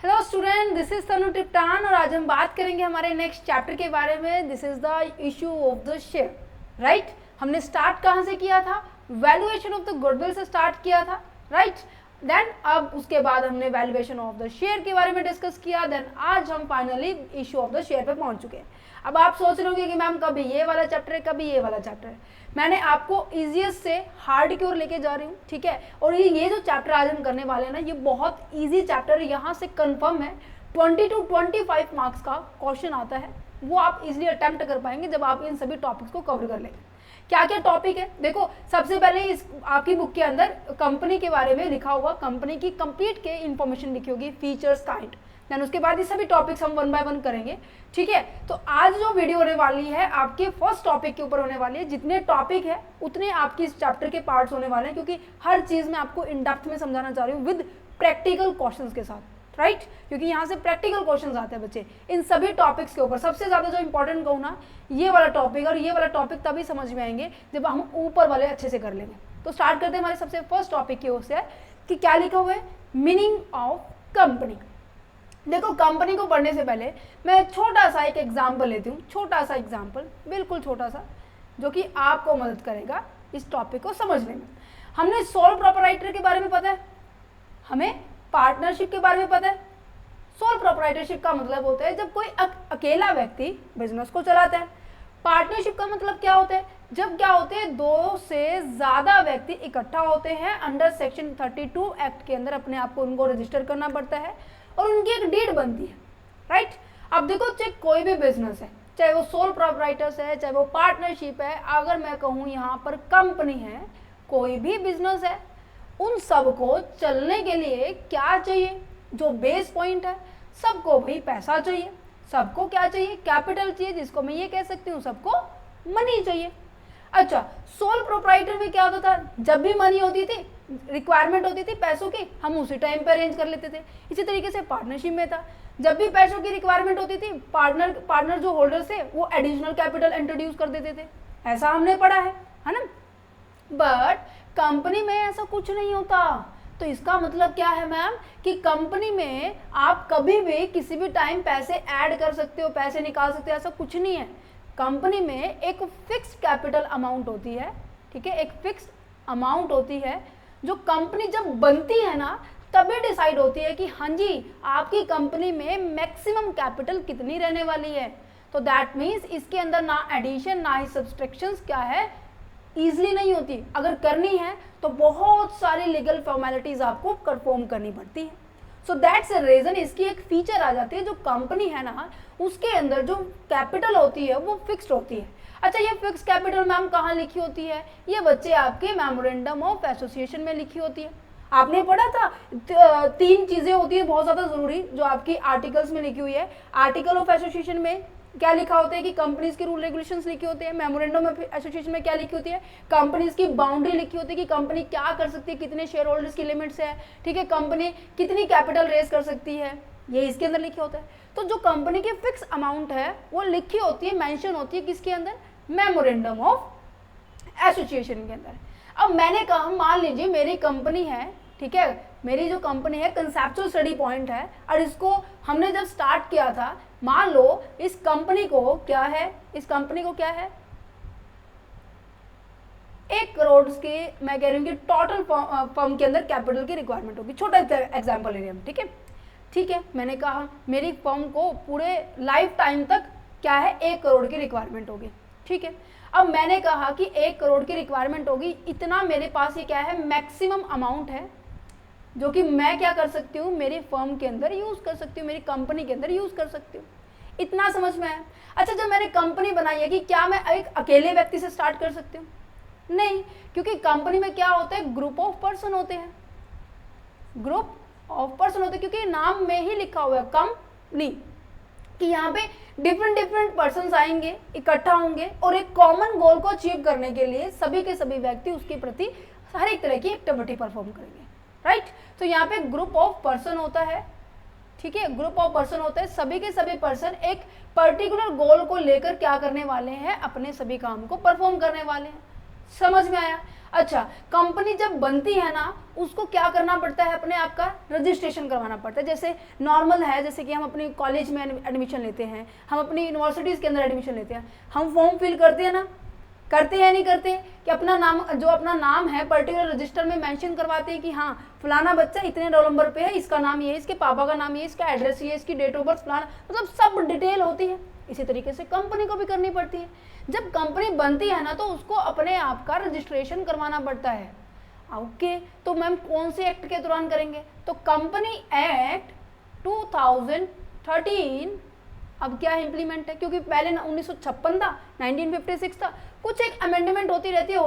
Hello student, this is तनु टिप्टान और आज हम बात करेंगे हमारे नेक्स्ट चैप्टर के बारे में। This is the issue of the share, right. हमने स्टार्ट कहाँ से किया था? वैल्यूएशन ऑफ द गुडविल से स्टार्ट किया था, राइट। देन अब उसके बाद हमने वैल्यूएशन ऑफ द शेयर के बारे में डिस्कस किया। देन आज हम finally issue of the share पे पहुंच चुके हैं। अब आप सोच रहे होंगे कि मैम कभी ये वाला चैप्टर है, कभी ये वाला चैप्टर है। मैंने आपको इजीएस्ट से हार्ड की ओर लेके जा रही हूँ, ठीक है। और ये जो चैप्टर आज हम करने वाले हैं ना, ये बहुत इजी चैप्टर है। यहाँ से कंफर्म है 20 to 25 मार्क्स का क्वेश्चन आता है। वो आप इजीली अटेम्प्ट कर पाएंगे जब आप इन सभी टॉपिक्स को कवर कर लेंगे। क्या क्या टॉपिक है देखो, सबसे पहले इस आपकी बुक के अंदर कंपनी के बारे में लिखा हुआ, कंपनी की कंप्लीट के इंफॉर्मेशन लिखी होगी, फीचर्स, काइंड। देन उसके बाद ये सभी टॉपिक्स हम 1 बाय 1 करेंगे, ठीक है। तो आज जो वीडियो होने वाली है आपके फर्स्ट टॉपिक के ऊपर होने वाली है। जितने टॉपिक है उतने आपकी इस चैप्टर के पार्ट्स होने वाले हैं, क्योंकि हर चीज मैं आपको इन डेप्थ में समझाना चाह रही हूँ विद प्रैक्टिकल क्वेश्चंस के साथ, राइट। क्योंकि यहाँ से प्रैक्टिकल क्वेश्चंस आते हैं बच्चे इन सभी टॉपिक्स के ऊपर। सबसे ज्यादा जो इंपॉर्टेंट कहूँ ना, ये वाला टॉपिक, और ये वाला टॉपिक तभी समझ में आएंगे जब हम ऊपर वाले अच्छे से कर लेंगे। तो स्टार्ट करते हैं हमारे सबसे फर्स्ट टॉपिक की ओर से कि क्या लिखा हुआ है, मीनिंग ऑफ कंपनी। देखो, कंपनी को पढ़ने से पहले मैं छोटा सा एक एग्जाम्पल लेती हूँ, छोटा सा एग्जाम्पल, बिल्कुल छोटा सा, जो कि आपको मदद करेगा इस टॉपिक को समझने में। हमने सोल प्रोप्राइटर के बारे में पता है, हमें पार्टनरशिप के बारे में पता है। सोल प्रोप्राइटरशिप का मतलब होता है जब कोई अकेला व्यक्ति बिजनेस को चलाता है। पार्टनरशिप का मतलब क्या होता है? जब क्या होते हैं, 2 से ज्यादा व्यक्ति इकट्ठा होते हैं, अंडर सेक्शन 32 एक्ट के अंदर अपने आप को उनको रजिस्टर करना पड़ता है और उनकी एक डीड बनती है, राइट। अब देखो, चाहे कोई भी बिजनेस है, चाहे वो सोल प्रोप्राइटर्स है, चाहे वो पार्टनरशिप है, अगर मैं कहूँ यहाँ पर कंपनी है, कोई भी बिजनेस है, उन सबको चलने के लिए क्या चाहिए? जो बेस पॉइंट है, सबको भाई पैसा चाहिए। सबको क्या चाहिए? कैपिटल चाहिए, जिसको मैं ये कह सकती हूँ सबको मनी चाहिए। अच्छा, सोल प्रोप्राइटर में क्या होता था? जब भी मनी होती थी, रिक्वायरमेंट होती थी पैसों की, हम उसी टाइम पे अरेंज कर लेते थे। इसी तरीके से पार्टनरशिप में था, जब भी पैसों की रिक्वायरमेंट होती थी, पार्टनर जो होल्डर्स थे वो एडिशनल कैपिटल इंट्रोड्यूस कर देते थे। ऐसा हमने पढ़ा है ना। बट कंपनी में ऐसा कुछ नहीं होता। तो इसका मतलब क्या है मैम, कि कंपनी में आप कभी भी किसी भी टाइम पैसे ऐड कर सकते हो, पैसे निकाल सकते हो, ऐसा कुछ नहीं है। कंपनी में एक फिक्स्ड कैपिटल अमाउंट होती है, ठीक है। एक फिक्स्ड अमाउंट होती है जो कंपनी जब बनती है ना, तभी डिसाइड होती है कि हाँ जी, आपकी कंपनी में मैक्सिमम कैपिटल कितनी रहने वाली है। तो दैट मीन्स इसके अंदर ना एडिशन ना ही सब्सट्रैक्शंस क्या है, ईजिली नहीं होती। अगर करनी है तो बहुत सारी लीगल फॉर्मेलिटीज आपको परफॉर्म करनी पड़ती है। सो दैट्स द रीजन इसकी एक फीचर आ जाती है, जो कंपनी है ना, उसके अंदर जो कैपिटल होती है वो फिक्स्ड होती है। अच्छा, ये फिक्स कैपिटल मैम कहाँ लिखी होती है? ये बच्चे आपके मेमोरेंडम ऑफ एसोसिएशन में लिखी होती है। आपने पढ़ा था 3 चीजें होती है बहुत ज्यादा जरूरी, जो आपकी आर्टिकल्स में लिखी हुई है। आर्टिकल ऑफ एसोसिएशन में क्या लिखा होता है कि कंपनीज के रूल रेगुलेशंस लिखे होते हैं। मेमोरेंडम ऑफ एसोसिएशन में क्या लिखी होती है? कंपनीज की बाउंड्री लिखी होती है कि कंपनी क्या कर सकती है, कितने शेयर होल्डर्स की लिमिट्स है, ठीक है। कंपनी कितनी कैपिटल रेज कर सकती है, ये इसके अंदर लिखा होता है। तो जो कंपनी की फिक्स अमाउंट है वो लिखी होती है, मेंशन होती है किसके अंदर? मेमोरेंडम ऑफ एसोसिएशन के अंदर। अब मैंने कहा, मान लीजिए मेरी कंपनी है, ठीक है, मेरी जो कंपनी है कंसेप्चुअल स्टडी पॉइंट है, और इसको हमने जब स्टार्ट किया था, मान लो इस कंपनी को क्या है, इस कंपनी को क्या है, 1 करोड़ की मैं कह रही हूँ कि टोटल फर्म के अंदर कैपिटल की रिक्वायरमेंट होगी। छोटा एग्जांपल ले रहे हैं हम, ठीक है। ठीक है, मैंने कहा मेरी फर्म को पूरे लाइफ टाइम तक क्या है, 1 करोड़ की रिक्वायरमेंट होगी, ठीक है। अब मैंने कहा कि 1 करोड़ की रिक्वायरमेंट होगी, इतना मेरे पास ये क्या है, मैक्सिमम अमाउंट है, जो कि मैं क्या कर सकती हूँ, मेरी फर्म के अंदर यूज कर सकती हूँ, मेरी कंपनी के अंदर यूज कर सकती हूँ। इतना समझ में आया? अच्छा, जब मैंने कंपनी बनाई है, कि क्या मैं एक अकेले व्यक्ति से स्टार्ट कर सकती हूँ? नहीं, क्योंकि कंपनी में क्या होता है, ग्रुप ऑफ पर्सन होते हैं, ग्रुप ऑफ पर्सन होते हैं, क्योंकि नाम में ही लिखा हुआ है कंपनी, कि यहाँ पे डिफरेंट पर्सन आएंगे, इकट्ठा होंगे, और एक कॉमन गोल को अचीव करने के लिए सभी के सभी व्यक्ति उसके प्रति हर एक तरह की एक्टिविटी परफॉर्म करेंगे, राइट। तो यहाँ पे ग्रुप ऑफ पर्सन होता है, ठीक है, ग्रुप ऑफ पर्सन होता है, सभी के सभी पर्सन एक पर्टिकुलर गोल को लेकर क्या करने वाले हैं, अपने सभी काम को परफॉर्म करने वाले हैं। समझ में आया? अच्छा, कंपनी जब बनती है ना, उसको क्या करना पड़ता है, अपने आप का रजिस्ट्रेशन करवाना पड़ता है। जैसे नॉर्मल है, जैसे कि हम अपनी कॉलेज में एडमिशन लेते हैं, हम अपनी यूनिवर्सिटीज़ के अंदर एडमिशन लेते हैं, हम फॉर्म फिल करते हैं ना, करते हैं नहीं करते, कि अपना नाम, जो अपना नाम है पर्टिकुलर रजिस्टर में मेंशन करवाते हैं कि हाँ फलाना बच्चा इतने रोल नंबर पे है, इसका नाम ये है, इसके पापा का नाम ये, इसका एड्रेस ये, इसकी डेट ऑफ बर्थ फलाना, मतलब सब डिटेल होती है। इसी तरीके से कंपनी को भी करनी पड़ती है। जब कंपनी बनती है ना, तो उसको अपने आप का रजिस्ट्रेशन करवाना पड़ता है। ओके, तो मैम कौन से एक्ट के दौरान करेंगे? तो कंपनी एक्ट 2013 अब क्या इम्प्लीमेंट है, क्योंकि पहले 1956 था, 1956 था, कुछ एक अमेंडमेंट होती रहती है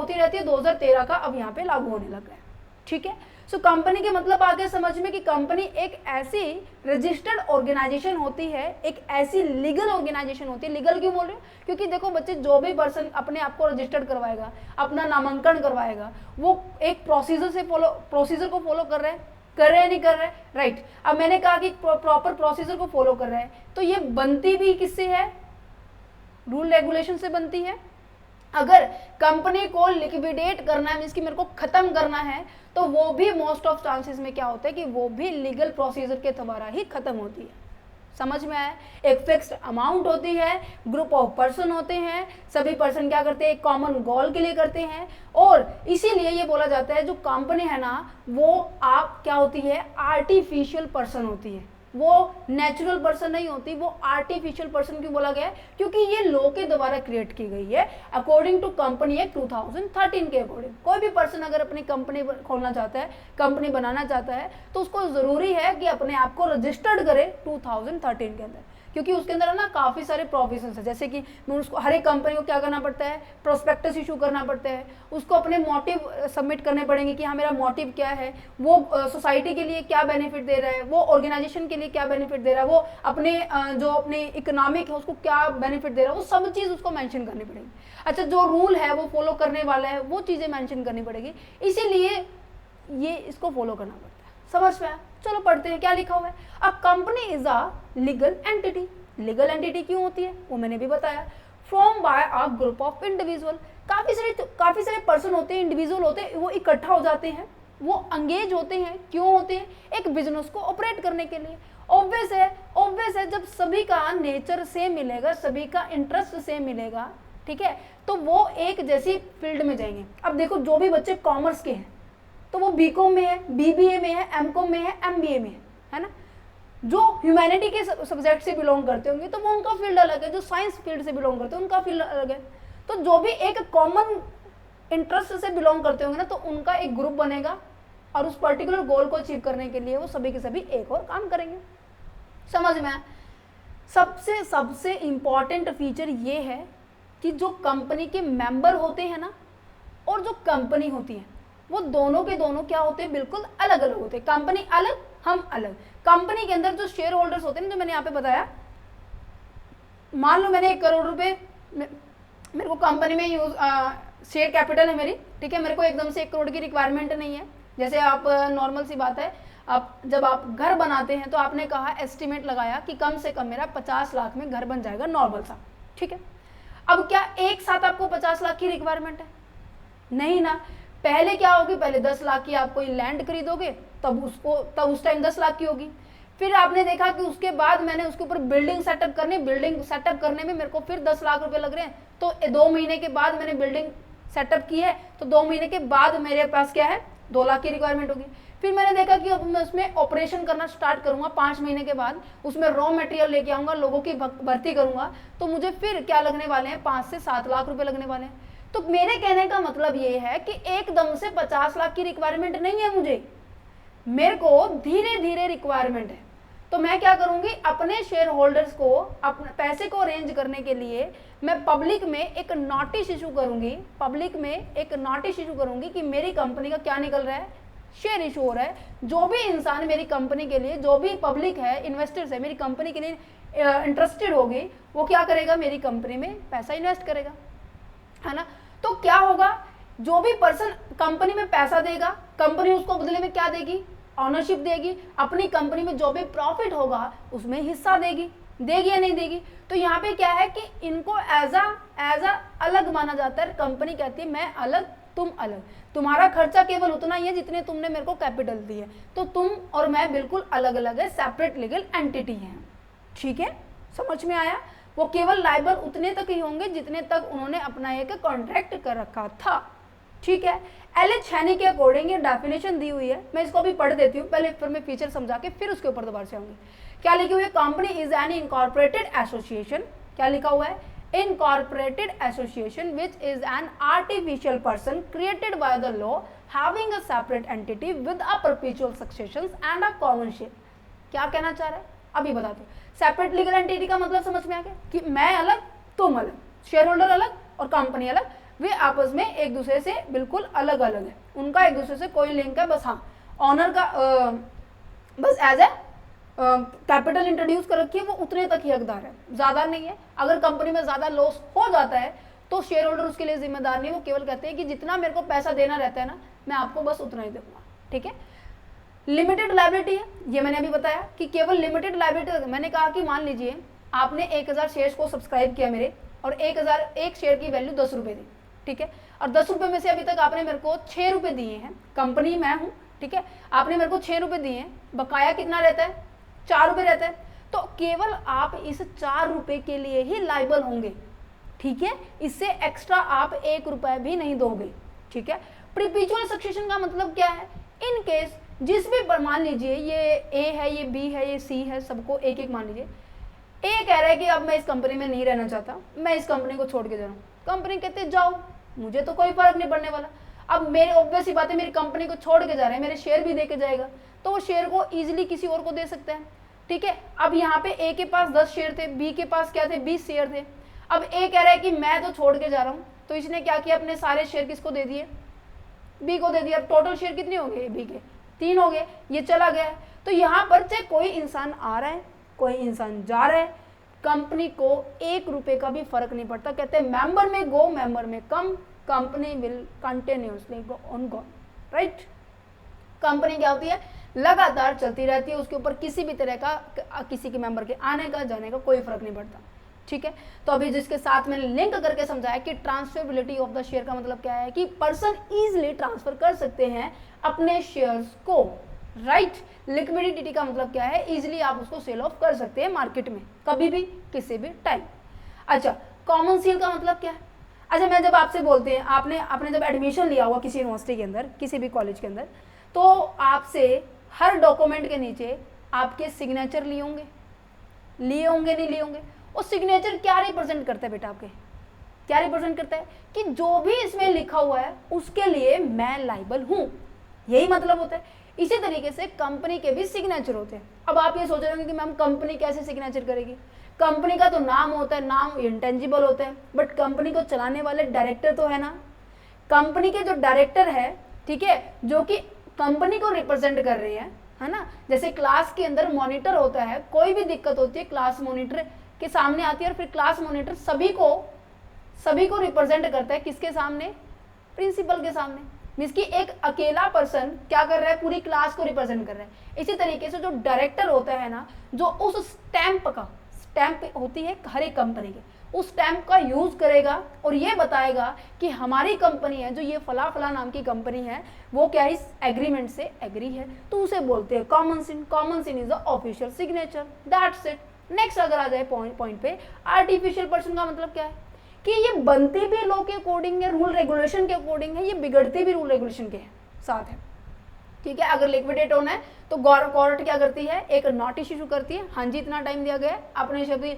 2013 का अब यहाँ पे लागू होने लग गया है। ठीक है, सो कंपनी के मतलब आगे समझ में कि कंपनी एक ऐसी रजिस्टर्ड ऑर्गेनाइजेशन होती है, एक ऐसी लीगल ऑर्गेनाइजेशन होती है। लीगल क्यों बोल रहे हो? क्योंकि देखो बच्चे, जो भी पर्सन अपने आप को रजिस्टर्ड करवाएगा, अपना नामांकन करवाएगा, वो एक प्रोसीजर को फॉलो कर रहे हैं, नहीं कर रहे, राइट। अब मैंने कहा कि प्रॉपर प्रोसीजर को फॉलो कर रहे हैं, तो ये बनती भी किससे है? रूल रेगुलेशन से बनती है। अगर कंपनी को लिक्विडेट करना है, मींस कि मेरे को खत्म करना है, तो वो भी मोस्ट ऑफ चांसेस में क्या होता है कि वो भी लीगल प्रोसीजर के द्वारा ही खत्म होती है। समझ में आया? एक फिक्स्ड अमाउंट होती है, ग्रुप ऑफ पर्सन होते हैं, सभी पर्सन क्या करते हैं, एक कॉमन गोल के लिए करते हैं, और इसीलिए ये बोला जाता है जो कंपनी है ना, वो आप क्या होती है, आर्टिफिशियल पर्सन होती है, वो नेचुरल पर्सन नहीं होती, वो आर्टिफिशियल पर्सन क्यों बोला गया है? क्योंकि ये लॉ के द्वारा क्रिएट की गई है अकॉर्डिंग टू कंपनी एक्ट 2013 के अकॉर्डिंग। कोई भी पर्सन अगर अपनी कंपनी खोलना चाहता है, कंपनी बनाना चाहता है, तो उसको जरूरी है कि अपने आप को रजिस्टर्ड करे 2013 के अंदर, क्योंकि उसके अंदर है ना काफ़ी सारे प्रोविजंस है। जैसे कि उसको हर एक कंपनी को क्या करना पड़ता है, प्रोस्पेक्टस इशू करना पड़ता है, उसको अपने मोटिव सबमिट करने पड़ेंगे कि हाँ मेरा मोटिव क्या है, वो सोसाइटी के लिए क्या बेनिफिट दे रहा है, वो ऑर्गेनाइजेशन के लिए क्या बेनिफिट दे रहा है, वो अपने जो अपने इकोनॉमिक है उसको क्या बेनिफिट दे रहा है, वो सब चीज़ उसको मैंशन करनी पड़ेगी। अच्छा, जो रूल है वो फॉलो करने वाला है, वो चीज़ें मैंशन करनी पड़ेगी, इसीलिए ये इसको फॉलो करना पड़ता है। समझ में आया? चलो पढ़ते हैं क्या लिखा हुआ है। A company is a legal entity. Legal entity क्यों होती है वो मैंने भी बताया। Form by a group of individual. काफी सारे पर्सन होते हैं, इंडिविजुअल होते हैं, वो इकट्ठा हो जाते हैं, वो एंगेज होते हैं। क्यों होते हैं? एक बिजनेस को ऑपरेट करने के लिए। ऑब्वियस है जब सभी का नेचर सेम मिलेगा, सभी का इंटरेस्ट सेम मिलेगा, ठीक है, तो वो एक जैसी फील्ड में जाएंगे। अब देखो जो भी बच्चे कॉमर्स के हैं तो वो बीकॉम में है, बीबीए में है, एमकॉम में है, एमबीए में है ना। जो ह्यूमैनिटी के सब्जेक्ट से बिलोंग करते होंगे तो वो उनका फील्ड अलग है, जो साइंस फील्ड से बिलोंग करते हैं उनका फील्ड अलग है। तो जो भी एक कॉमन इंटरेस्ट से बिलोंग करते होंगे ना, तो उनका एक ग्रुप बनेगा और उस पर्टिकुलर गोल को अचीव करने के लिए वो सभी के सभी एक और काम करेंगे। समझ में आया? सबसे इंपॉर्टेंट फीचर ये है कि जो कंपनी के मेंबर होते हैं ना और जो कंपनी होती है, वो दोनों के दोनों क्या होते हैं, बिल्कुल अलग अलग होते हैं। कंपनी अलग, हम अलग। कंपनी के अंदर जो शेयर होल्डर्स होते हैं ना, जो मैंने यहाँ पे बताया, मान लो मैंने 1 करोड़ रुपए मेरे को कंपनी में यूज शेयर कैपिटल है मेरी, ठीक है, मेरे को एकदम से 1 करोड़ की रिक्वायरमेंट नहीं है। जैसे आप नॉर्मल सी बात है, आप जब आप घर बनाते हैं तो आपने कहा, एस्टिमेट लगाया कि कम से कम मेरा 50 लाख में घर बन जाएगा, नॉर्मल सा, ठीक है। अब क्या एक साथ आपको 50 लाख की रिक्वायरमेंट है? नहीं ना। पहले क्या होगी, पहले 10 लाख की आप कोई लैंड खरीदोगे, तब उस टाइम 10 लाख की होगी। फिर आपने देखा कि उसके बाद मैंने उसके ऊपर बिल्डिंग सेटअप करने में मेरे को फिर 10 लाख रुपए लग रहे हैं, तो 2 महीने के बाद मैंने बिल्डिंग सेटअप की है, तो 2 महीने के बाद मेरे पास क्या है, 2 लाख की रिक्वायरमेंट होगी। फिर मैंने देखा कि अब मैं उसमें ऑपरेशन करना स्टार्ट करूंगा, 5 महीने के बाद उसमें रॉ मटेरियल लेके आऊंगा, लोगों की भर्ती करूंगा, तो मुझे फिर क्या लगने वाले हैं, 5 से 7 लाख रुपए लगने वाले हैं। तो मेरे कहने का मतलब ये है कि एकदम से 50 लाख की रिक्वायरमेंट नहीं है मुझे, मेरे को धीरे धीरे रिक्वायरमेंट है। तो मैं क्या करूंगी, अपने शेयर होल्डर्स को अपने पैसे को अरेंज करने के लिए मैं पब्लिक में एक नोटिस इशू करूंगी कि मेरी कंपनी का क्या निकल रहा है, शेयर इशू हो रहा है। जो भी इंसान मेरी कंपनी के लिए, जो भी पब्लिक है, इन्वेस्टर्स है, मेरी कंपनी के लिए इंटरेस्टेड होगी, वो क्या करेगा, मेरी कंपनी में पैसा इन्वेस्ट करेगा, है ना। तो क्या होगा, जो भी पर्सन कंपनी में पैसा देगा, कंपनी उसको बदले में क्या देगी, ऑनरशिप देगी। अपनी कंपनी में जो भी प्रॉफिट होगा उसमें हिस्सा देगी या नहीं देगी। तो यहाँ पे क्या है कि इनको एज अ अलग माना जाता है। कंपनी कहती है मैं अलग तुम अलग। तुम्हारा खर्चा केवल उतना ही है जितने तुमने मेरे को कैपिटल दी है, तो तुम और मैं बिल्कुल अलग अलग है, सेपरेट लीगल एंटिटी हैं। ठीक है, समझ में आया? वो केवल लायबल उतने तक ही होंगे जितने तक उन्होंने अपना एक कॉन्ट्रैक्ट कर रखा था। ठीक है, एल.एच. हैनी के अकॉर्डिंग ये डेफिनेशन दी हुई है, मैं इसको अभी पढ़ देती हूँ पहले, फिर मैं फीचर समझा के फिर उसके ऊपर दोबारा से आऊंगी। क्या लिखी हुई है? Company is an incorporated association, क्या लिखा हुआ है? Incorporated association which is an artificial person created by the law having a separate entity with a perpetual successions and a common share. क्या कहना चाह रहा है अभी बताते हैं। सेपरेट लीगल एंटिटी का मतलब समझ में आ गया कि मैं अलग तुम अलग, शेयर होल्डर अलग और कंपनी अलग, वे आपस में एक दूसरे से बिल्कुल अलग अलग है, उनका एक दूसरे से कोई लिंक है, बस हाँ ऑनर का बस एज ए कैपिटल इंट्रोड्यूस कर रखी है, वो उतने तक ही हकदार है, ज़्यादा नहीं है। अगर कंपनी में ज़्यादा लॉस हो जाता है तो शेयर होल्डर उसके लिए जिम्मेदार नहीं, वो केवल कहते हैं कि जितना मेरे को पैसा देना रहता है ना, मैं आपको बस उतना ही दूंगा। ठीक है, लिमिटेड लायबिलिटी है, ये मैंने अभी बताया कि केवल लिमिटेड लायबिलिटी। मैंने कहा कि मान लीजिए आपने 1000 शेयर्स को सब्सक्राइब किया मेरे, और 1 शेयर की वैल्यू 10 रुपये दी। ठीक है, और 10 रुपये में से अभी तक आपने मेरे को 6 रुपये दिए हैं, कंपनी मैं हूँ। ठीक है, आपने मेरे को 6 रुपये दिए हैं, बकाया कितना रहता है? 4 रुपये रहता है। तो केवल आप इस 4 रुपये के लिए ही लायबल होंगे। ठीक है, इससे एक्स्ट्रा आप 1 रुपये भी नहीं दोगे। ठीक है, परपेचुअल सक्सेशन का मतलब क्या है? इन केस जिस भी पर मान लीजिए ये ए है, ये बी है, ये सी है, सबको एक एक मान लीजिए। ए कह रहा है कि अब मैं इस कंपनी में नहीं रहना चाहता, मैं इस कंपनी को छोड़ के जा रहा हूँ। कंपनी कहते जाओ, मुझे तो कोई फर्क नहीं पड़ने वाला। अब मेरे ऑब्वियस ही बात है, मेरी कंपनी को छोड़ के जा रहे हैं, मेरे शेयर भी दे के जाएगा, तो वो शेयर को ईजिली किसी और को दे सकता है। ठीक है, अब यहाँ पे ए के पास 10 शेयर थे, बी के पास क्या थे? 20 शेयर थे। अब ए कह रहा है कि मैं तो छोड़ के जा रहा हूँ, तो इसने क्या किया? अपने सारे शेयर किसको दे दिए? बी को दे दिया। टोटल शेयर कितने हो गए बी के? 3 हो गए, ये चला गया। तो यहाँ पर चाहे कोई इंसान आ रहा है, कोई इंसान जा रहा है, कंपनी को 1 रुपये का भी फर्क नहीं पड़ता। कहते हैं मेंबर में go, member may come, company will continuously go on go. Right, company क्या होती है? लगातार चलती रहती है, उसके ऊपर किसी भी तरह का किसी के मेंबर के आने का जाने का कोई फर्क नहीं पड़ता। ठीक है, तो अभी जिसके साथ मैंने लिंक करके समझाया कि ट्रांसफरेबिलिटी ऑफ द शेयर का मतलब क्या है कि पर्सन इजीली ट्रांसफर कर सकते हैं अपने शेयर्स को। राइट, लिक्विडिटी का मतलब क्या है? इजीली आप उसको सेल ऑफ कर सकते हैं मार्केट में, कभी भी किसी भी टाइम। अच्छा, कॉमन सेल का मतलब क्या है? अच्छा, मैं जब आपसे बोलते हैं, आपने जब एडमिशन लिया हुआ किसी यूनिवर्सिटी के अंदर, किसी भी कॉलेज के अंदर, तो आपसे हर डॉक्यूमेंट के नीचे आपके सिग्नेचर लिए होंगे नहीं लिए होंगे? और सिग्नेचर क्या रिप्रेजेंट करता है बेटा? आपके क्या रिप्रेजेंट करता है कि जो भी इसमें लिखा हुआ है उसके लिए मैं लायबल हूं, यही मतलब होता है। इसी तरीके से कंपनी के भी सिग्नेचर होते हैं। अब आप ये सोच रहे होंगे कि मैम कंपनी कैसे सिग्नेचर करेगी? कंपनी का तो नाम होता है, नाम इंटेंजिबल होता है, बट कंपनी को चलाने वाले डायरेक्टर तो है ना। कंपनी के जो डायरेक्टर है, ठीक है, जो कि कंपनी को रिप्रेजेंट कर रहे हैं, है ना। जैसे क्लास के अंदर मॉनिटर होता है, कोई भी दिक्कत होती है क्लास मॉनिटर के सामने आती है, और फिर क्लास मॉनिटर सभी को रिप्रेजेंट करता है, किसके सामने? प्रिंसिपल के सामने। मींस कि एक अकेला पर्सन क्या कर रहा है? पूरी क्लास को रिप्रेजेंट कर रहा है। इसी तरीके से जो डायरेक्टर होता है ना, जो उस स्टैंप होती है हर एक कंपनी के, उस स्टैंप का यूज करेगा और ये बताएगा कि हमारी कंपनी है, जो ये फला फला नाम की कंपनी है, वो क्या इस एग्रीमेंट से एग्री है, तो उसे बोलते हैं common seal. Common seal is the official signature, that's it. Next अगर आ जाए पॉइंट पे, आर्टिफिशियल पर्सन का मतलब क्या है कि ये बनती भी लॉ के अकॉर्डिंग है, रूल रेगुलेशन के अकॉर्डिंग है, ये बिगड़ती भी रूल रेगुलेशन के साथ है। ठीक है, अगर लिक्विडेट होना है तो कोर्ट क्या करती है? एक नोटिस इशू करती है, हाँ जी इतना टाइम दिया गया है, अपने सभी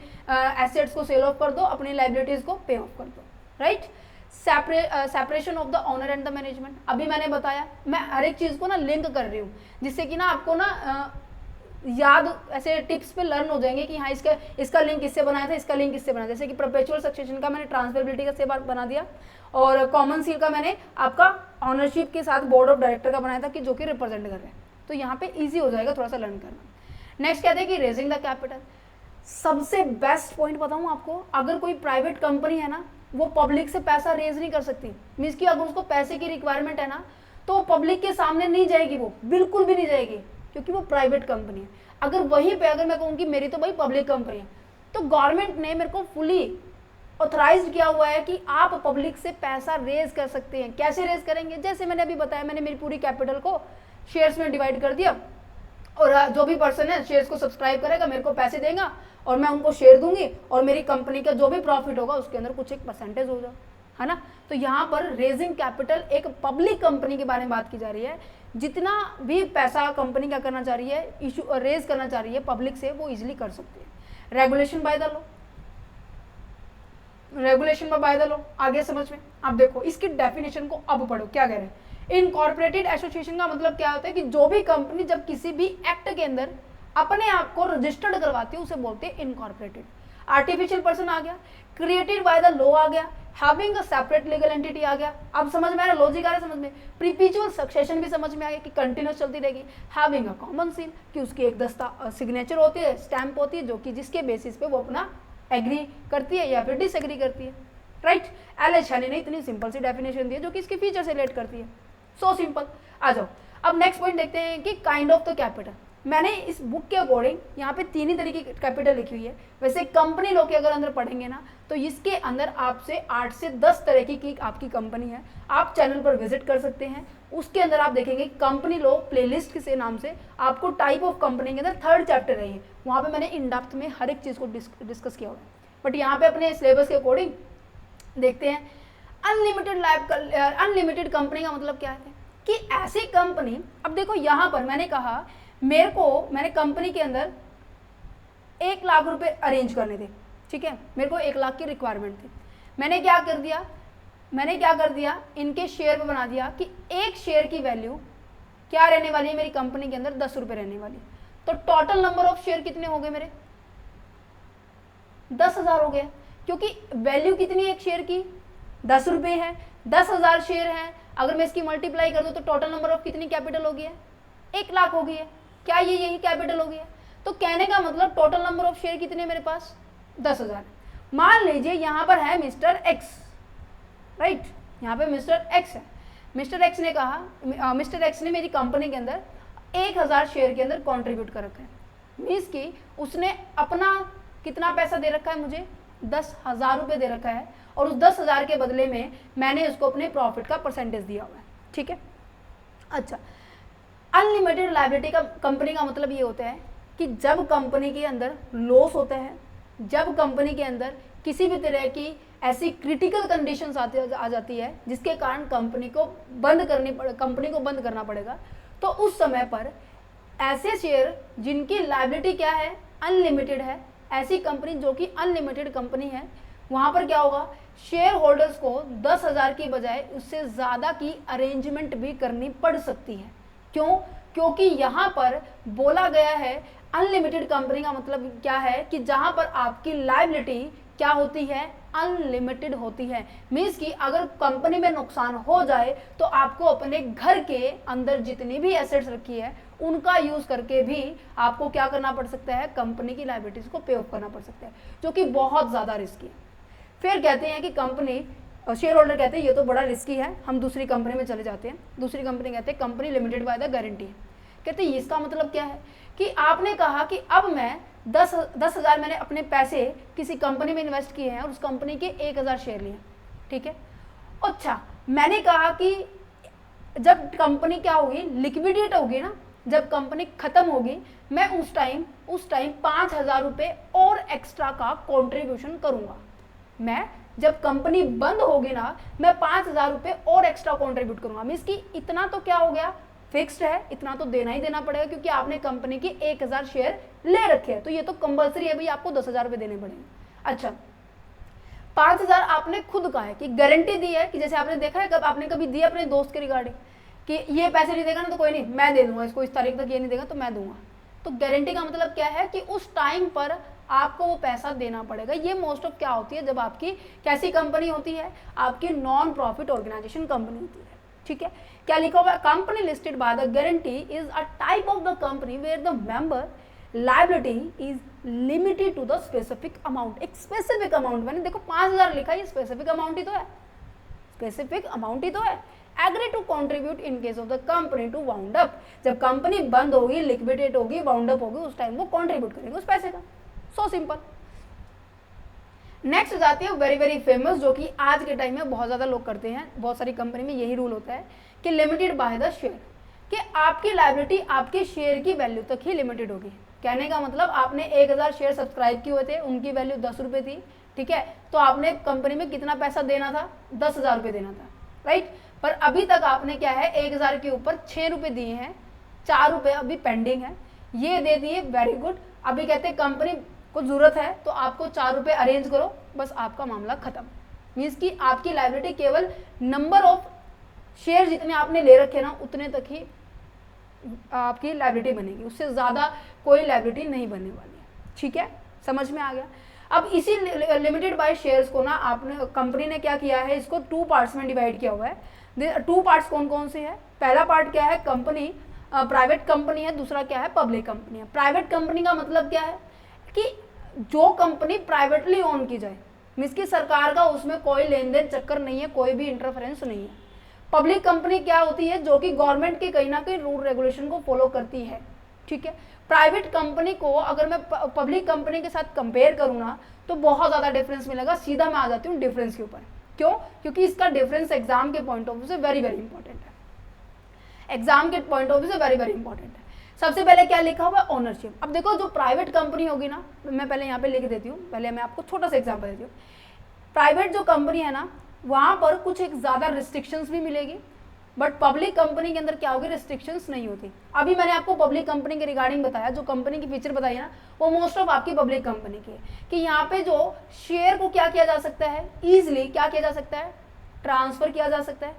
एसेट्स को सेल ऑफ कर दो, अपनी लाइबिलिटीज को पे ऑफ कर दो। Right, separation of the owner and the management, अभी मैंने बताया, मैं हर एक चीज को ना लिंक कर रही हूँ, जिससे कि ना आपको ना याद ऐसे टिप्स पे लर्न हो जाएंगे कि हाँ इसका लिंक किससे बनाया था, इसका लिंक किससे बनाया। जैसे कि परपेचुअल सक्सेशन का मैंने ट्रांसफरेबिलिटी का से बना दिया, और कॉमन सील का मैंने आपका ऑनरशिप के साथ बोर्ड ऑफ डायरेक्टर का बनाया था कि जो कि रिप्रेजेंट कर रहे हैं। तो यहाँ पे इजी हो जाएगा थोड़ा सा लर्न करना। नेक्स्ट कहते हैं कि रेजिंग द कैपिटल। सबसे बेस्ट पॉइंट बताऊँ आपको, अगर कोई प्राइवेट कंपनी है ना, वो पब्लिक से पैसा रेज नहीं कर सकती। मीन्स कि अगर उसको पैसे की रिक्वायरमेंट है ना, तो पब्लिक के सामने नहीं जाएगी, वो बिल्कुल भी नहीं जाएगी, क्योंकि वो प्राइवेट कंपनी है। अगर वहीं पे अगर मैं कहूँ कि मेरी तो भाई पब्लिक कंपनी है, तो गवर्नमेंट ने मेरे को फुली ऑथराइज्ड किया हुआ है कि आप पब्लिक से पैसा रेज कर सकते हैं। कैसे रेज करेंगे? जैसे मैंने अभी बताया, मैंने मेरी पूरी कैपिटल को शेयर्स में डिवाइड कर दिया और जो भी पर्सन है शेयर्स को सब्सक्राइब करेगा मेरे को पैसे देगा और मैं उनको शेयर दूंगी और मेरी कंपनी का जो भी प्रॉफिट होगा उसके अंदर कुछ एक परसेंटेज होगा, है ना। तो यहाँ पर रेजिंग कैपिटल एक पब्लिक कंपनी के बारे में बात की जा रही है। जितना भी पैसा कंपनी क्या करना चाह रही है, इशू रेज करना चाह रही है पब्लिक से, वो इजिली कर सकती है। Regulation bye the law, regulation bye the law आगे समझ में। अब देखो इसकी डेफिनेशन को अब पढ़ो क्या कह रहे हैं। इनकॉर्पोरेटेड एसोसिएशन का मतलब क्या होता है कि जो भी कंपनी जब किसी भी एक्ट के अंदर अपने आप को रजिस्टर्ड करवाती है उसे बोलते हैं इनकॉर्पोरेटेड। आर्टिफिशियल पर्सन आ गया, क्रिएटेड बाय द लॉ आ गया, having a separate legal entity आ गया। अब समझ में आ रहा है, लॉजिक आ रहा है समझ में। प्रीपिचुअल सक्सेशन भी समझ में आ गया कि कंटिन्यूस चलती रहेगी। हैविंग अ कॉमन सील कि उसकी एक दस्ता सिग्नेचर होती है, स्टैंप होती है, जो कि जिसके बेसिस पे वो अपना एग्री करती है या फिर डिसएग्री करती है, राइट। एल शैनी ने इतनी सिंपल सी डेफिनेशन दी है जो कि इसके फीचर से रिलेट करती है। So simple. आ जाओ अब नेक्स्ट पॉइंट देखते हैं कि काइंड ऑफ द कैपिटल। मैंने इस बुक के अकॉर्डिंग यहाँ पे 3 ही तरीके की कैपिटल लिखी हुई है। वैसे कंपनी लॉ के अगर अंदर पढ़ेंगे ना तो इसके अंदर आपसे 8 से 10 तरह की आपकी कंपनी है। आप चैनल पर विजिट कर सकते हैं, उसके अंदर आप देखेंगे कंपनी लॉ प्लेलिस्ट के नाम से आपको टाइप ऑफ कंपनी के अंदर 3rd चैप्टर रही है। वहाँ पे मैंने इन डेप्थ में हर एक चीज़ को डिस्कस किया हुआ है। बट यहाँ पे अपने सिलेबस के अकॉर्डिंग देखते हैं। अनलिमिटेड कंपनी का मतलब क्या है कि ऐसी कंपनी, अब देखो यहाँ पर मैंने कहा मैंने कंपनी के अंदर 1 लाख रुपए अरेंज करने थे, ठीक है। मेरे को 1 लाख की रिक्वायरमेंट थी। मैंने क्या कर दिया इनके शेयर पे बना दिया कि एक शेयर की वैल्यू क्या रहने वाली है मेरी कंपनी के अंदर, 10 रुपए रहने वाली। तो टोटल नंबर ऑफ शेयर कितने हो गए मेरे? 10,000 हो गए, क्योंकि वैल्यू कितनी है एक शेयर की? 10 रुपए है, 10,000 शेयर है। अगर मैं इसकी मल्टीप्लाई कर दूं तो टोटल नंबर ऑफ कितनी कैपिटल होगी है? 1 लाख हो गई है। क्या ये यही कैपिटल होगी है? तो कहने का मतलब टोटल नंबर ऑफ शेयर कितने मेरे पास? 10,000। मान लीजिए यहाँ पर है मिस्टर एक्स, राइट। यहाँ पे मिस्टर एक्स है। मिस्टर एक्स ने मेरी कंपनी के अंदर 1,000 शेयर के अंदर कॉन्ट्रीब्यूट कर रखा है। मीन्स कि उसने अपना कितना पैसा दे रखा है मुझे? 10,000 रुपये दे रखा है और उस 10,000 के बदले में मैंने उसको अपने प्रॉफिट का परसेंटेज दिया हुआ है, ठीक है। अच्छा, अनलिमिटेड लायबिलिटी का कंपनी का मतलब ये होता है कि जब कंपनी के अंदर लॉस होता है, जब कंपनी के अंदर किसी भी तरह की ऐसी क्रिटिकल कंडीशंस आ जाती है जिसके कारण कंपनी को बंद करना पड़ेगा, तो उस समय पर ऐसे शेयर जिनकी लायबिलिटी क्या है? अनलिमिटेड है, ऐसी कंपनी जो कि अनलिमिटेड कंपनी है, वहाँ पर क्या होगा? शेयर होल्डर्स को 10,000 की बजाय उससे ज़्यादा की अरेंजमेंट भी करनी पड़ सकती है। क्यों? क्योंकि यहाँ पर बोला गया है अनलिमिटेड कंपनी का मतलब क्या है कि जहाँ पर आपकी लायबिलिटी क्या होती है? अनलिमिटेड होती है। मीन्स कि अगर कंपनी में नुकसान हो जाए तो आपको अपने घर के अंदर जितनी भी एसेट्स रखी है उनका यूज करके भी आपको क्या करना पड़ सकता है? कंपनी की लायबिलिटीज को पे ऑफ करना पड़ सकता है, जो कि बहुत ज़्यादा रिस्की है। फिर कहते हैं कि कंपनी, शेयर होल्डर कहते हैं ये तो बड़ा रिस्की है, हम दूसरी कंपनी में चले जाते हैं। दूसरी कंपनी कहते हैं company limited by the guarantee. कहते हैं इसका मतलब क्या है कि आपने कहा कि अब मैं 10,000 मैंने अपने पैसे किसी कंपनी में इन्वेस्ट किए हैं और उस कंपनी के 1,000 शेयर लिए, ठीक है। अच्छा, मैंने कहा कि जब कंपनी क्या होगी? लिक्विडेट होगी ना, जब कंपनी खत्म होगी, मैं उस टाइम 5,000 रुपये और एक्स्ट्रा का कॉन्ट्रीब्यूशन करूंगा। मैं जब कंपनी बंद होगी ना, मैं 5,000 रुपये और एक्स्ट्रा कॉन्ट्रीब्यूट करूंगा। मीन्स कि इतना तो क्या हो गया? फिक्स्ड है, इतना तो देना ही देना पड़ेगा, क्योंकि आपने कंपनी के 1,000 शेयर ले रखे हैं, तो ये तो कंपलसरी है भाई, आपको 10,000 रुपये देने पड़ेंगे। अच्छा, 5,000 आपने खुद कहा है कि गारंटी दी है कि जैसे आपने देखा है कब आपने कभी दिया अपने दोस्त के रिगार्डिंग कि ये पैसे नहीं देगा ना तो कोई नहीं, मैं दे दूंगा इसको, इस तारीख तक ये नहीं देगा तो मैं दूंगा। तो गारंटी का मतलब क्या है कि उस टाइम पर आपको वो पैसा देना पड़ेगा। ये मोस्ट ऑफ क्या होती है? जब आपकी कैसी कंपनी होती है? आपकी नॉन प्रॉफिट ऑर्गेनाइजेशन कंपनी होती है, ठीक है। क्या लिखा हुआ है? Company listed by the guarantee is a type of the company where the member liability is limited to the specific amount. एक स्पेसिफिक अमाउंट, मैंने देखो 5,000 लिखा है, ये स्पेसिफिक अमाउंट ही तो है, स्पेसिफिक अमाउंट ही तो है। Agree to contribute in case of the company to wound up. जब कंपनी बंद होगी, लिक्विडेट होगी, वाउंड अप होगी, उस टाइम वो कॉन्ट्रीब्यूट करेंगे उस पैसे का। So simple. नेक्स्ट जाती है वेरी वेरी फेमस, जो कि आज के टाइम में बहुत ज़्यादा लोग करते हैं, बहुत सारी कंपनी में यही रूल होता है कि लिमिटेड बाय द शेयर, कि आपकी लायबिलिटी आपके शेयर की वैल्यू तक ही लिमिटेड होगी। कहने का मतलब आपने 1000 शेयर सब्सक्राइब किए हुए थे, उनकी वैल्यू 10 रुपये थी, ठीक है, तो आपने कंपनी में कितना पैसा देना था, 10,000 रुपये देना था, राइट। पर अभी तक आपने क्या है 1000 के ऊपर 6 रुपये दिए हैं, 4 रुपये अभी पेंडिंग है, ये दे दिए, वेरी गुड। अभी कहते हैं कंपनी को जरूरत है तो आपको 4 रुपये अरेंज करो, बस आपका मामला खत्म। मीन्स कि आपकी लायबिलिटी केवल नंबर ऑफ शेयर जितने आपने ले रखे ना उतने तक ही आपकी लायबिलिटी बनेगी, उससे ज़्यादा कोई लायबिलिटी नहीं बनने वाली है, ठीक है, समझ में आ गया। अब इसी लिमिटेड बाय शेयर्स को ना आपने कंपनी ने क्या किया है, इसको 2 पार्ट्स में डिवाइड किया हुआ है। 2 पार्ट्स कौन कौन से हैं? पहला पार्ट क्या है, कंपनी प्राइवेट कंपनी है, दूसरा क्या है पब्लिक कंपनी है। प्राइवेट कंपनी का मतलब क्या है कि जो कंपनी प्राइवेटली ओन की जाए, मीन्स की सरकार का उसमें कोई लेन देन चक्कर नहीं है, कोई भी इंटरफेरेंस नहीं है। पब्लिक कंपनी क्या होती है, जो कि गवर्नमेंट के कहीं ना कहीं रूल रेगुलेशन को फॉलो करती है, ठीक है। प्राइवेट कंपनी को अगर मैं पब्लिक कंपनी के साथ कंपेयर करूँ ना तो बहुत ज़्यादा डिफरेंस मिलेगा। सीधा मैं आ जाती हूँ डिफरेंस के ऊपर, क्यों? क्योंकि इसका डिफरेंस एग्जाम के पॉइंट ऑफ व्यू से वेरी वेरी इंपॉर्टेंट है, एग्जाम के पॉइंट ऑफ व्यू से वेरी वेरी इंपॉर्टेंट है। सबसे पहले क्या लिखा हुआ है, ओनरशिप। अब देखो जो प्राइवेट कंपनी होगी ना, मैं पहले यहाँ पे लिख देती हूँ, पहले मैं आपको छोटा सा एग्जाम्पल देती हूँ। प्राइवेट जो कंपनी है ना वहाँ पर कुछ एक ज़्यादा रिस्ट्रिक्शंस भी मिलेगी, बट पब्लिक कंपनी के अंदर क्या होगी, रिस्ट्रिक्शंस नहीं होती। अभी मैंने आपको पब्लिक कंपनी के रिगार्डिंग बताया, जो कंपनी की फीचर बताई है ना वो मोस्ट ऑफ आपकी पब्लिक कंपनी की है, कि यहाँ पे जो शेयर को क्या किया जा सकता है, ईजिली क्या किया जा सकता है, ट्रांसफर किया जा सकता है,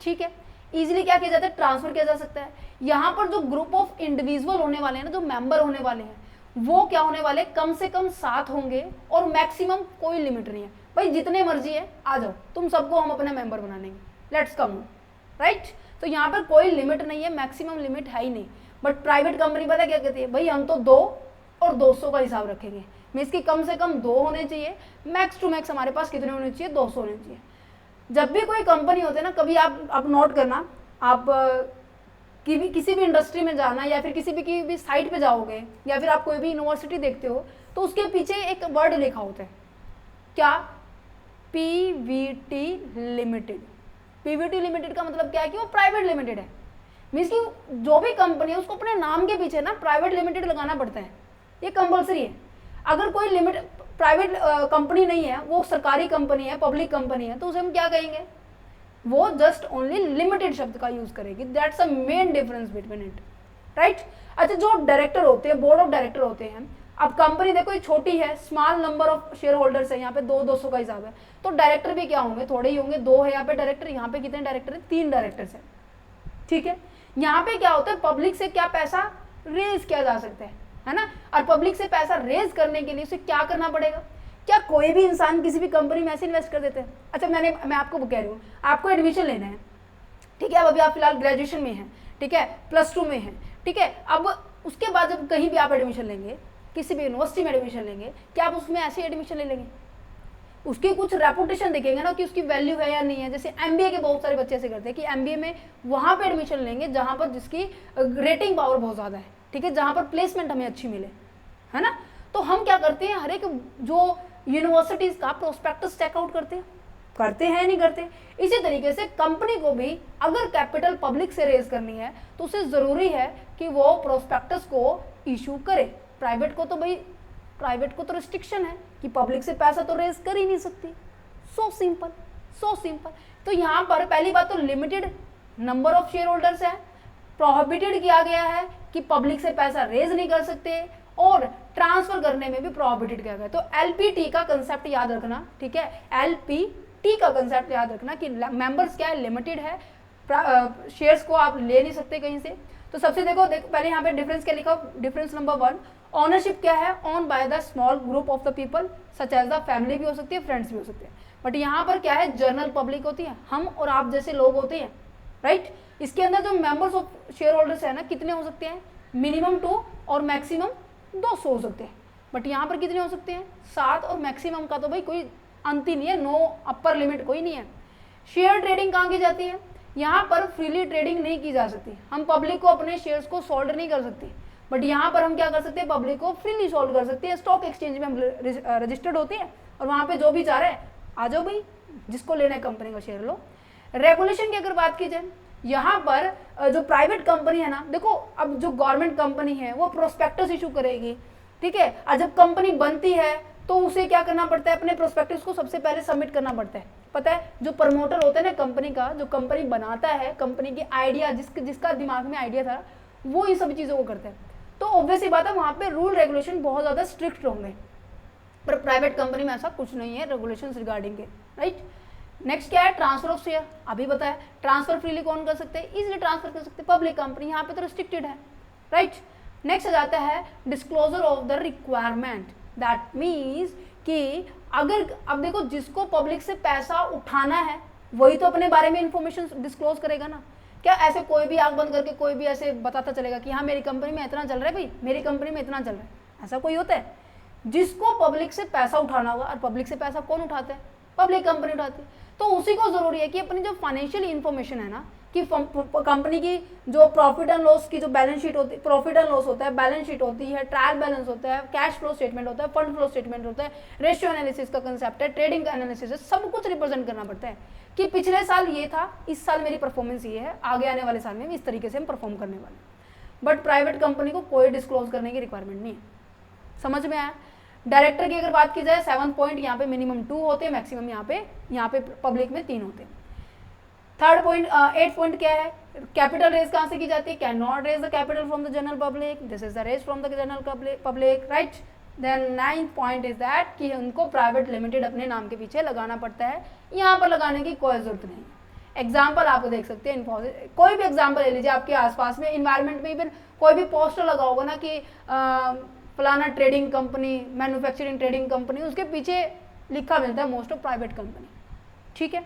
ठीक है, ईजिली क्या किया जाता है, ट्रांसफर किया जा सकता है। यहाँ पर जो ग्रुप ऑफ इंडिविजुअल होने वाले हैं ना, जो मेंबर होने वाले हैं, वो क्या होने वाले, कम से कम 7 होंगे, और मैक्सिमम कोई लिमिट नहीं है, भाई जितने मर्जी है आ जाओ, तुम सबको हम अपना मेंबर बना लेंगे, लेट्स कम, राइट। तो यहाँ पर कोई लिमिट नहीं है, मैक्सिमम लिमिट है ही नहीं। बट प्राइवेट कंपनी पता क्या कहती है, भाई हम तो 2 और 200 का हिसाब रखेंगे, मीन्स की कम से कम 2 होने चाहिए, मैक्स टू मैक्स हमारे पास कितने होने चाहिए, 200 होने चाहिए। जब भी कोई कंपनी होती है ना, कभी आप नोट करना, आप किसी भी इंडस्ट्री में जाना या फिर किसी भी साइट पे जाओगे या फिर आप कोई भी यूनिवर्सिटी देखते हो तो उसके पीछे एक वर्ड लिखा होता है, क्या, पीवीटी लिमिटेड। पीवीटी लिमिटेड का मतलब क्या है कि वो प्राइवेट लिमिटेड है, मीन्स कि जो भी कंपनी है उसको अपने नाम के पीछे ना प्राइवेट लिमिटेड लगाना पड़ता है, ये कंपलसरी है। अगर कोई लिमिट प्राइवेट कंपनी नहीं है, वो सरकारी कंपनी है, पब्लिक कंपनी है, तो उसे हम क्या कहेंगे, वो जस्ट ओनली लिमिटेड शब्द का यूज करेगी। That's a main difference between it, right. अच्छा, जो डायरेक्टर होते हैं, बोर्ड ऑफ डायरेक्टर होते हैं, अब कंपनी देखो ये छोटी है, small number of share holders है, यहाँ पे 200 का हिसाब है, तो डायरेक्टर भी क्या होंगे, थोड़े ही होंगे, 2 है यहाँ पे डायरेक्टर, यहाँ पे कितने डायरेक्टर है, 3 डायरेक्टर्स है, ठीक है। यहाँ पे क्या होता है, पब्लिक से क्या पैसा रेज किया जा सकता है ना, और पब्लिक से पैसा रेज करने के लिए उसे क्या करना पड़ेगा, क्या कोई भी इंसान किसी भी कंपनी में ऐसे इन्वेस्ट कर देते हैं। अच्छा, मैं आपको कह रही हूँ, आपको एडमिशन लेना है, ठीक है, अब अभी आप फिलहाल ग्रेजुएशन में हैं, ठीक है, +2 में हैं, ठीक है, अब उसके बाद जब कहीं भी आप एडमिशन लेंगे, किसी भी यूनिवर्सिटी में एडमिशन लेंगे, क्या आप उसमें ऐसे एडमिशन ले लेंगे, उसकी कुछ रेपुटेशन देखेंगे ना कि उसकी वैल्यू है या नहीं है। जैसे एमबीए के बहुत सारे बच्चे ऐसे करते हैं कि एमबीए में वहाँ पे एडमिशन लेंगे जहाँ पर जिसकी रेटिंग पावर बहुत ज़्यादा है, ठीक है, जहाँ पर प्लेसमेंट हमें अच्छी मिले, है ना। तो हम क्या करते हैं, हर एक जो यूनिवर्सिटीज़ का प्रोस्पेक्टस चेकआउट करते हैं नहीं करते। इसी तरीके से कंपनी को भी अगर कैपिटल पब्लिक से रेज करनी है तो उसे ज़रूरी है कि वो प्रोस्पेक्टस को इशू करे। प्राइवेट को तो रिस्ट्रिक्शन है कि पब्लिक से पैसा तो रेज कर ही नहीं सकती। So simple. तो यहाँ पर पहली बात तो limited number of share holders है, प्रोहिबिटेड किया गया है कि पब्लिक से पैसा रेज नहीं कर सकते, और ट्रांसफर करने में भी प्रोहिबिटेड किया गया। तो एलपीटी का कंसेप्ट याद रखना, ठीक है, एलपीटी का कंसेप्ट याद रखना कि मेंबर्स क्या है, लिमिटेड है, शेयर्स को आप ले नहीं सकते कहीं से। तो सबसे देखो पहले यहाँ पे डिफरेंस क्या लिखा, डिफरेंस नंबर 1, ऑनरशिप क्या है, own by the small group of the people such as the family भी हो सकती है, फ्रेंड्स भी हो सकते हैं। बट यहाँ पर क्या है, जनरल पब्लिक होती है, हम और आप जैसे लोग होते हैं, राइट। इसके अंदर जो मेंबर्स ऑफ शेयर होल्डर्स है ना, कितने हो सकते हैं, मिनिमम 2 और मैक्सिमम 200 हो सकते हैं। बट यहाँ पर कितने हो सकते हैं, 7, और मैक्सिमम का तो भाई कोई अंत ही नहीं है, नो अपर लिमिट कोई नहीं है। शेयर ट्रेडिंग कहाँ की जाती है, यहाँ पर फ्रीली ट्रेडिंग नहीं की जा सकती, हम पब्लिक को अपने शेयर्स को सोल्ड नहीं कर सकते। बट यहाँ पर हम क्या कर सकते हैं, पब्लिक को फ्रीली सोल्ड कर सकते हैं। स्टॉक एक्सचेंज में हम रजिस्टर्ड होते हैं और वहाँ पे जो भी चाह रहे हैं आ जाओ भाई, जिसको लेना है कंपनी का शेयर लो। रेगुलेशन की अगर बात की जाए, यहाँ पर जो प्राइवेट कंपनी है ना, देखो अब जो गवर्नमेंट कंपनी है वो प्रोस्पेक्टस इशू करेगी, ठीक है। और जब कंपनी बनती है तो उसे क्या करना पड़ता है, अपने प्रोस्पेक्टस को सबसे पहले सबमिट करना पड़ता है। पता है जो प्रमोटर होता है ना कंपनी का, जो कंपनी बनाता है, कंपनी की आइडिया जिसका दिमाग में आइडिया था वो इन सभी चीज़ों को करता है। तो ऑब्वियसली बात है वहाँ पे रूल रेगुलेशन बहुत ज़्यादा स्ट्रिक्ट होंगे, पर प्राइवेट कंपनी में ऐसा कुछ नहीं है रेगुलेशन रिगार्डिंग के, राइट। नेक्स्ट क्या है, ट्रांसफर ऑफ शेयर। अभी बताया ट्रांसफर फ्रीली कौन कर सकते हैं, इजीली ट्रांसफर कर सकते हैं, पब्लिक कंपनी, यहाँ पे तो रिस्ट्रिक्टेड है, राइट। नेक्स्ट आ जाता है disclosure of the requirement. That means कि अगर अब देखो जिसको पब्लिक से पैसा उठाना है वही तो अपने बारे में इंफॉर्मेशन डिस्क्लोज करेगा ना। क्या ऐसे कोई भी आंख बंद करके कोई भी ऐसे बताता चलेगा कि हाँ मेरी कंपनी में इतना चल रहा है भाई, मेरी कंपनी में इतना चल रहा है, ऐसा कोई होता है? जिसको पब्लिक से पैसा उठाना होगा, और पब्लिक से पैसा कौन उठाता है, पब्लिक कंपनी उठाती है। तो उसी को जरूरी है कि अपनी जो फाइनेंशियल इंफॉर्मेशन है ना, कि कंपनी की जो प्रॉफिट एंड लॉस की जो बैलेंस शीट होती है, प्रॉफिट एंड लॉस होता है, बैलेंस शीट होती है, ट्रायल बैलेंस होता है, कैश फ्लो स्टेटमेंट होता है, फंड फ्लो स्टेटमेंट होता है, रेशियो एनालिसिस का कंसेप्ट है, ट्रेडिंग एनालिसिस है, सब कुछ रिप्रेजेंट करना पड़ता है कि पिछले साल ये था, इस साल मेरी परफॉर्मेंस ये है, आगे आने वाले साल में इस तरीके से हम परफॉर्म करने वाले हैं। बट प्राइवेट कंपनी को कोई डिस्क्लोज करने की रिक्वायरमेंट नहीं है। समझ में आया? डायरेक्टर की अगर बात की जाए 7 पॉइंट यहाँ पे मिनिमम 2 होते हैं, मैक्सिमम यहाँ पे पब्लिक में 3 होते हैं। थर्ड पॉइंट 8 पॉइंट क्या है, कैपिटल रेज कहाँ से की जाती है, can not raise the capital from the general public, this is the raise from the general public, right. Then 9th point is that कि उनको प्राइवेट लिमिटेड अपने नाम के पीछे लगाना पड़ता है, यहाँ पर लगाने की कोई जरूरत नहीं है। एग्जाम्पल आपको देख सकते हैं, कोई भी एग्जाम्पल ले लीजिए आपके आसपास में, इन्वायरमेंट में इवन कोई भी पोस्टर लगा होगा ना कि फलाना trading company, manufacturing trading company, उसके पीछे लिखा मिलता है मोस्ट ऑफ प्राइवेट कंपनी, ठीक है।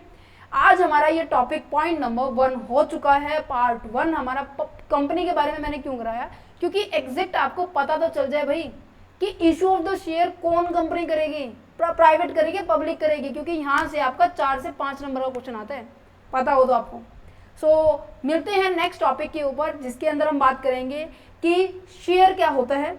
आज हमारा ये टॉपिक पॉइंट नंबर 1 हो चुका है। पार्ट 1 हमारा कंपनी के बारे में मैंने क्यों कराया, क्योंकि एग्जैक्ट आपको पता तो चल जाए भाई कि इशू ऑफ द शेयर कौन कंपनी करेगी, प्राइवेट करेगी, पब्लिक करेगी, क्योंकि यहाँ से आपका 4 से 5 नंबर का क्वेश्चन आता है, पता हो तो आपको। सो मिलते हैं नेक्स्ट टॉपिक के ऊपर, जिसके अंदर हम बात करेंगे कि शेयर क्या होता है,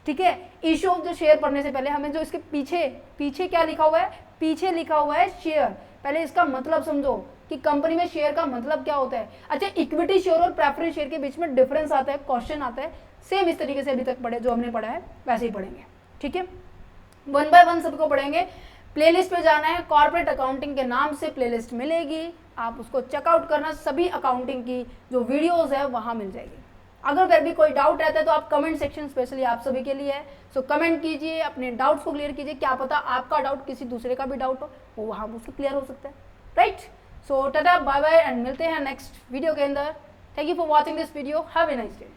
ठीक है। इशू ऑफ द शेयर पढ़ने से पहले हमें जो इसके पीछे क्या लिखा हुआ है, पीछे लिखा हुआ है शेयर, पहले इसका मतलब समझो कि कंपनी में शेयर का मतलब क्या होता है। अच्छा, इक्विटी शेयर और प्रेफरेंस शेयर के बीच में डिफरेंस आता है, क्वेश्चन आता है, सेम इस तरीके से अभी तक पढ़े जो हमने पढ़ा है वैसे ही पढ़ेंगे, ठीक है। 1 बाय 1 सबको पढ़ेंगे। प्लेलिस्ट पे जाना है, कॉर्पोरेट अकाउंटिंग के नाम से प्लेलिस्ट मिलेगी, आप उसको चेकआउट करना, सभी अकाउंटिंग की जो वीडियोज है वहाँ मिल जाएगी। अगर फिर भी कोई डाउट रहता है तो आप कमेंट सेक्शन स्पेशली आप सभी के लिए है, सो कमेंट कीजिए, अपने डाउट्स को क्लियर कीजिए, क्या पता आपका डाउट किसी दूसरे का भी डाउट हो, वो वहाँ उसको क्लियर हो सकता है, right. So tata bye bye and मिलते हैं नेक्स्ट वीडियो के अंदर। Thank you for watching this video, have a nice day.